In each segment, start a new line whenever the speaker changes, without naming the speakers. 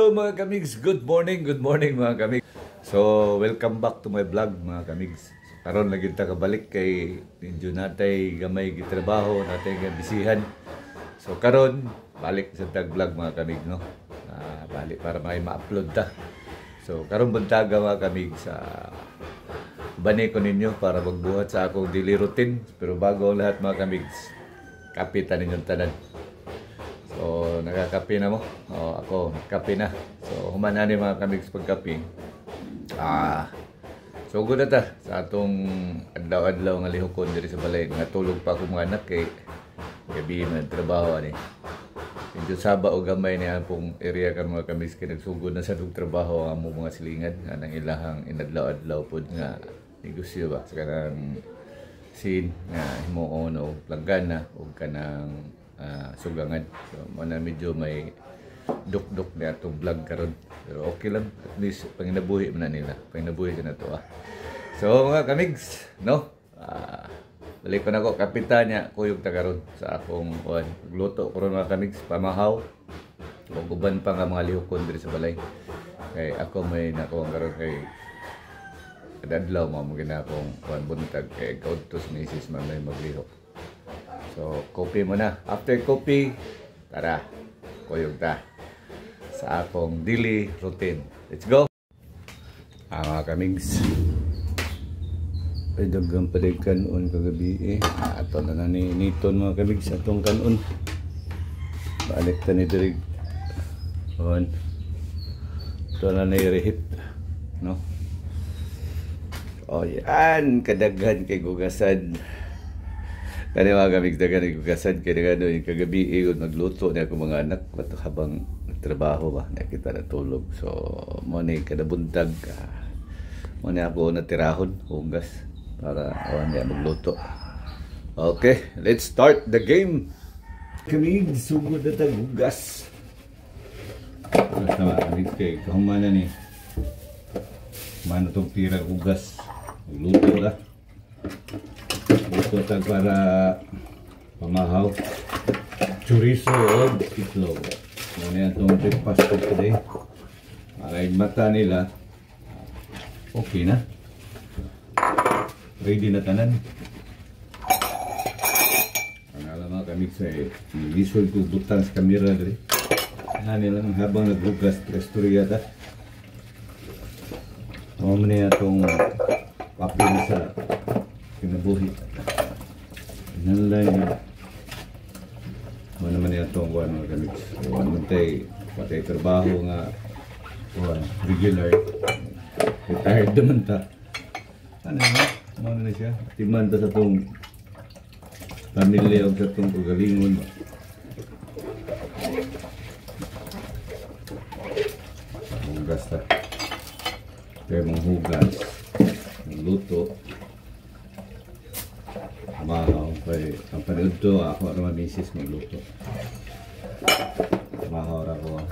Hello mga kamigs, good morning mga kamigs. So, welcome back to my vlog mga kamigs. So, karon lagi ta kabalik kay medyo natay gamay gitrabaho, natay gabisihan. So, karon balik sa tag vlog mga kamigs, no. Balik para may ma-upload ta. So, karon buntaga mga kamigs sa bani ko ninyo para magbuhat sa akong daily routine. Pero bago ang lahat mga kamigs, kapitan ninyong tanan. So, nagkakape na mo? O, ako, kape na. So, humana ni mga kamigs pagkape. So, good na ta sa atong adlaw-adlaw nga lihokon diri sa balay. Natulog pa ako mga anak kay gabi na trabaho ani. Medyo saba o gamay niya pong area kan mga kamigs kay nagsugod na sa dug trabaho ang mga silingan nga nang ilahang inadlaw-adlaw pod nga negosyo ba sa kanang scene nga himuon o planggana o kanang sugangan. So, mana medyo may duk-duk na itong vlog karon. Pero okay lang. At least, panginabuhi man na nila. Panginabuhi ka na ito. So, mga kamigs, no? Balik pa na ako. Kapitan niya, kuyog ta karon sa akong luto. Karon mga kamigs, pamahaw. O guban pa nga mga lihokon diri sa balay. Kay ako may nakuha karon kay kadadlaw mo magina akong buntag kay kautos misis man may maglihok. So, coffee muna. After coffee, tara, kuyog ta sa akong daily routine. Let's go! Mga kamigs, pwedeng palig kanon kagabi ato na naniniton mga kamigs atong kanon. Balik ta ni Dirig. Ito na nairehit. No? O yan, kadaghan kay gugasan. Kani mga kamigs na kani gugasan kay nga yung kagabi magluto niya ako mga anak habang nagtrabaho ba nakita na tulog. So mo ni kada buntag mo ni ako natirahon hugas para awan niya magluto. Okay, let's start the game. Kamigs sugod na tag hugas. Basta mga kamigs kay kahumana ni mano tong tira hugas magluto ra. Ito tag para pamahaw chorizo o itlog. Ano yan itong breakfast ko today. Para yung mata nila okay na. Ready na tanan. Ang alam mga kamigs ay visual ko butang sa camera dali. Ano nilang habang naghugas restorya ta. Mamaya na itong papel sa kinabuhi. Nanlay na. Ano naman yung itong buwan mga kamigs. Buwan mantay, patay trabaho nga regular. Retired naman ta. Ano na? Ano na siya? Timan ta sa itong pamilya o sa itong kagalingon. Hugas ta. Kaya mong hugas. Magluto. Mahaw kay ang panood to ako naman misis magluto. Mahaw ra ko.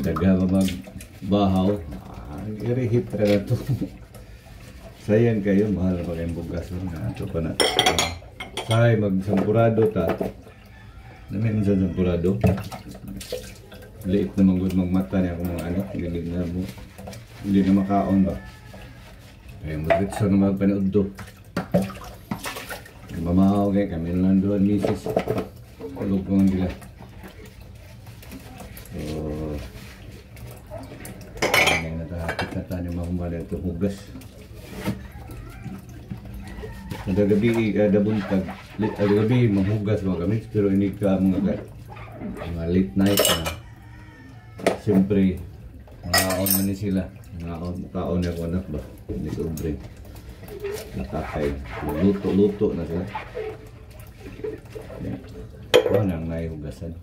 Daga magbahaw. Irehit ra to. Sayang kayo mahal pa kayong bugas na ato pa na. Say magsampurado ta. Namin sa sampurado. Liit na manggod magmata niya kung mga ano, hindi na makaon ba. Kaya magritso na magpanood do. Mamahaw kayo kami lang doon misis. Kulog ko ang gila. So ano na tahapit na tayo mahumbala ito hugas. Gabi kada buntag gabi mahugas mga kami. Pero hindi ka mga late night na siyempre mga na ni sila. Kaon na ko anak ba? Hindi sobre. Nakakay. Luto-luto na sila. Ano nang naihugasan.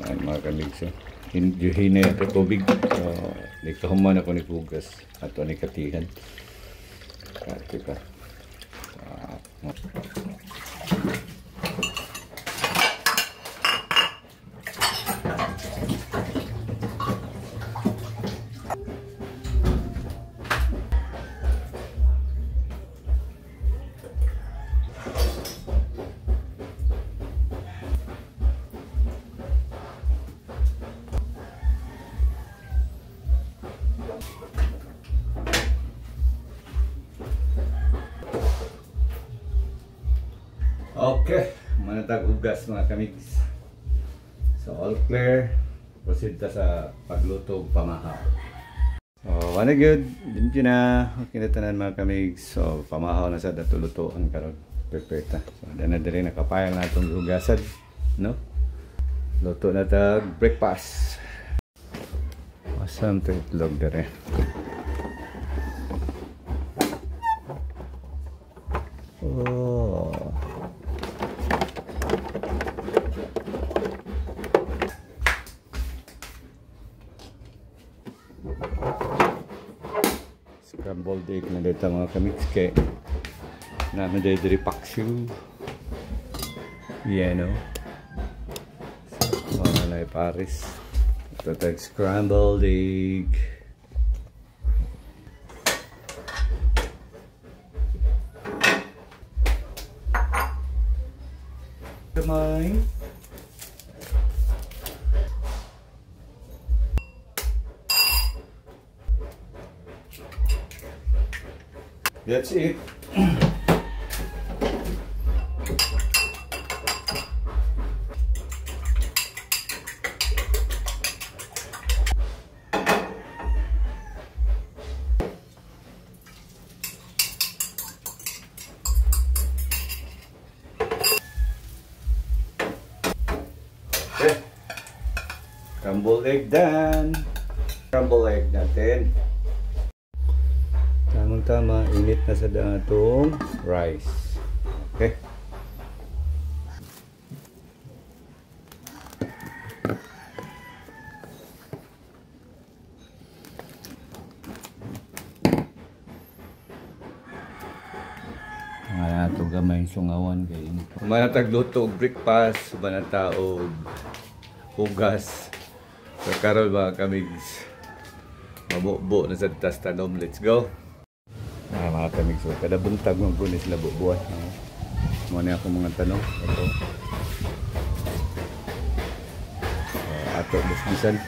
Ay mga kamigs. Hindi na ito tubig. Hindi kahuman ako ni hugas. At ni katihan. Kati ka. hugas mga kamigs. So all clear. Proceed ta sa pagluto og pamahaw. So ano good, limpyo na. Okay na tanan mga kamigs. So pamahaw na sa datulutuan karon. Perfect ta. So na diri nakapayang natong hugasan, no? Luto na tag breakfast. Awesome to itlog dere. Oh. Scrambled egg na dito mga kamigs kay namin dito paksyu. Yeah, no? So, mga Paris. Ito tag scrambled egg. Kamay. That's it. Okay. Scrambled egg done. Scrambled egg natin. Tamang-tama, init na sa atong rice. Okay. Nga ito gamay sungawan kay init. Manatagluto og breakfast, banata og hugas. So karon mga kamigs, mabubo na sa tas tanom. Let's go. Mga kamigs, so kada buntag ng kunis sila bubuhat. Muna ako mga tanong. Ito. Ato busbisan.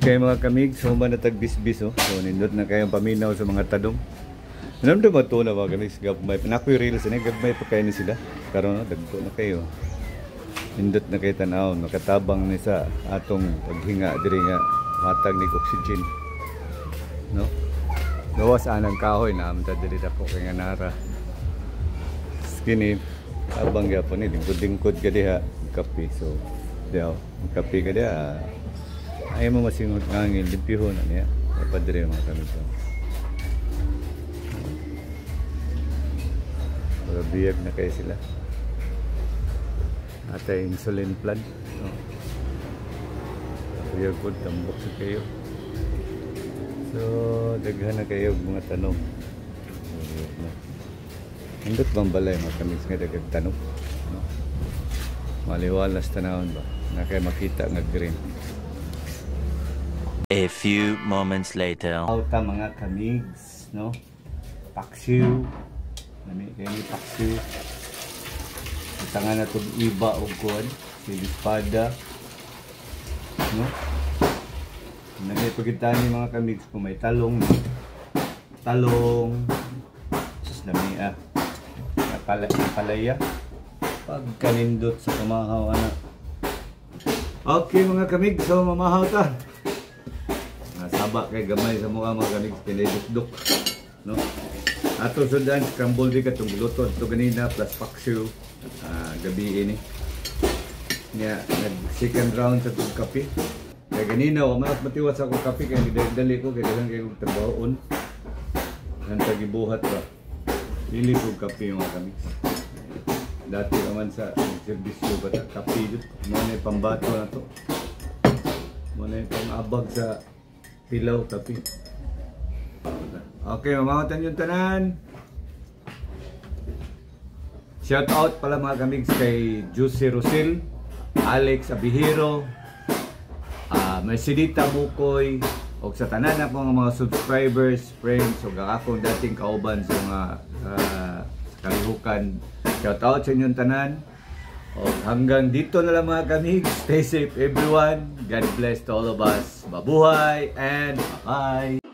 Kaya mga kamig, so manatagbisbis oh. So nindot na kayong paminaw sa mga tadong. Nandun ba ito na mga kamig? Gagmay. Nakoy reels na gagmay pa kayo na sila. Karon dagko na kayo. Nindot na kayo tanaw. Nakatabang ni sa atong paghinga. Diri nga matag ni oxygen. No? Gawas anang kahoy na amta diri dako kay nga nara. Skinny. Abang gyapon ni lingkod-lingkod ka diha kape. So diaw, kape ka diha. Ayaw mo masingot ngangin, limpihon na niya. Napadre mga kami ito. Para biyag na kayo sila. Atay insulin plan. So, biyag po, tambok sa kayo. So, daghan na kayo mga tanong. Hindot bang balay mga kami nga dagag tanong. No? Maliwalas tanawon ba? Na kayo makita nga green.
A few moments later.
Auta mga kamigs, no? Paksiw. Nami kayo ni paksiw. Itangan na itong iba o kuwan. Silispada. No? Nami pagkita ni mga kamigs kung may talong. No? Talong. Sus nami napalaya. Pagkanindot sa pamahaw. Okay mga kamigs, so mamahaw ta. haba kay gamay sa mga kamigs kinidukduk, no? Ato sundan scrambled egg atong luto to ganina plus paksiw gabi ini. Nya nag second round sa tug kape. Kay ganina wa man matiwas sa akong kape kay dali ko kay dalang kay kog trabahoon. Hantag gibuhat ba. Dili ko kape mga kamigs. Dati naman sa serbisyo ba ta kape jud mo na pambato na to. Mo na pang-abag sa pilaw kape. Okay, mamawatan yung tanan. Shout out pala mga kamigs kay Juicy Rosil, Alex Abihiro, Mercedita Bukoy, o sa tanan na mga subscribers, friends, o akong dating kauban sa mga kalihukan. Shout out sa inyong tanan. O hanggang dito na lang mga kamigs. Stay safe everyone. God bless to all of us. Mabuhay and bye-bye.